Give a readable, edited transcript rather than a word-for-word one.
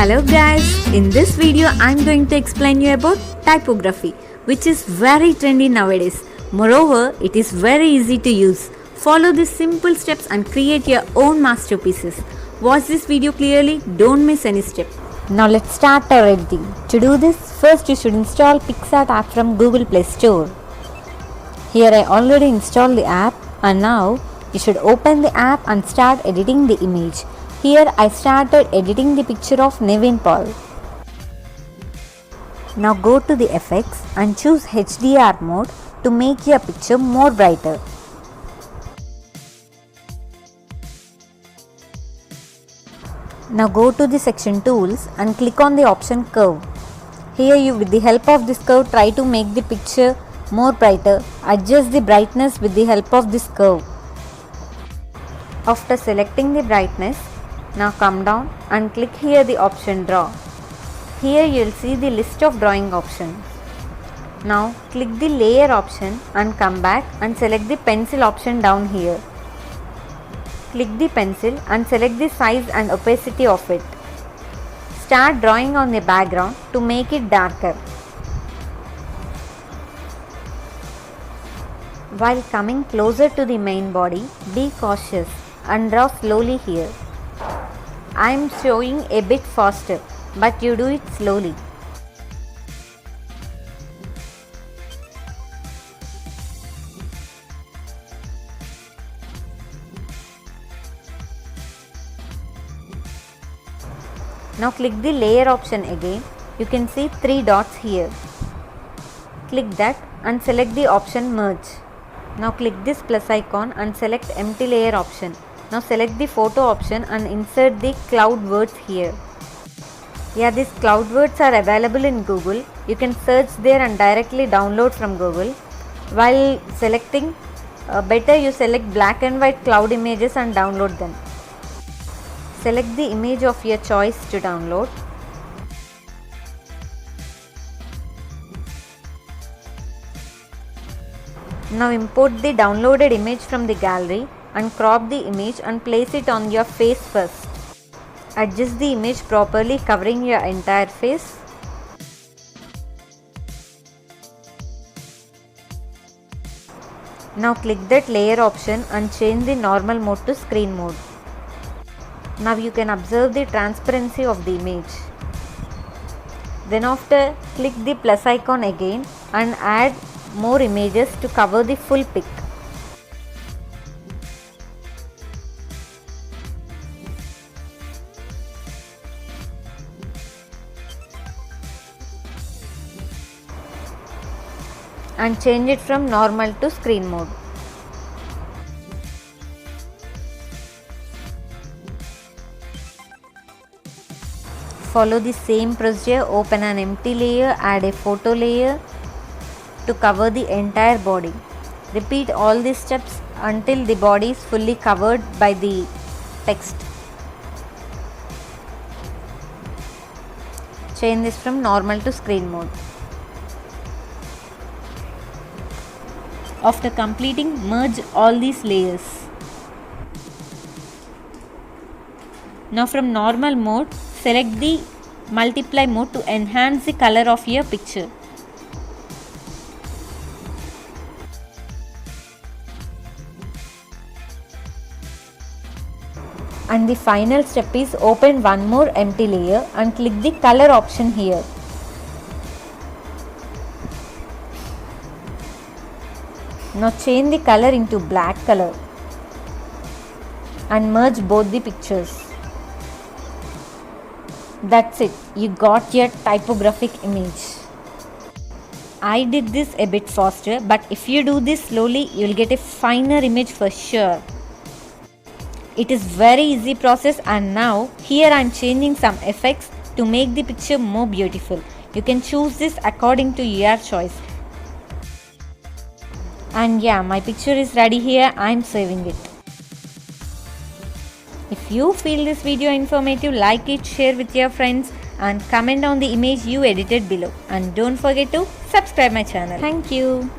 Hello guys, in this video I am going to explain you about typography, which is very trendy nowadays. Moreover, it is very easy to use. Follow these simple steps and create your own masterpieces. Watch this video clearly, don't miss any step. Now let's start our editing. To do this, first you should install PicsArt app from Google Play Store. Here I already installed the app and now you should open the app and start editing the image. Here I started editing the picture of Nevin Paul. Now go to the effects and choose HDR mode to make your picture more brighter. Now go to the section tools and click on the option curve. Here you, with the help of this curve, try to make the picture more brighter. Adjust the brightness with the help of this curve. After selecting the brightness, now come down and click here the option draw. Here you will see the list of drawing options. Now click the layer option and come back and select the pencil option down here. Click the pencil and select the size and opacity of it. Start drawing on the background to make it darker. While coming closer to the main body, be cautious and draw slowly here. I am showing a bit faster, but you do it slowly. Now click the layer option again. You can see 3 dots here. Click that and select the option merge. Now click this plus icon and select empty layer option. Now select the photo option and insert the cloud words here. Yeah, these cloud words are available in Google. You can search there and directly download from Google. While selecting, better you select black and white cloud images and download them. Select the image of your choice to download. Now import the downloaded image from the gallery and crop the image and place it on your face first. Adjust the image properly, covering your entire face. Now click that layer option and change the normal mode to screen mode. Now you can observe the transparency of the image. Then after, click the plus icon again and add more images to cover the full pic. And change it from normal to screen mode. Follow the same procedure, open an empty layer, add a photo layer to cover the entire body. Repeat all these steps until the body is fully covered by the text. Change this from normal to screen mode. After completing, merge all these layers. Now from normal mode, select the multiply mode to enhance the color of your picture. And the final step is open one more empty layer and click the color option here. Now change the color into black color and merge both the pictures. That's it, you got your typographic image. I did this a bit faster, but if you do this slowly, you will get a finer image for sure. It is very easy process, and now here I am changing some effects to make the picture more beautiful. You can choose this according to your choice. And yeah, my picture is ready here, I am saving it. If you feel this video informative, like it, share with your friends and comment on the image you edited below. And don't forget to subscribe my channel. Thank you.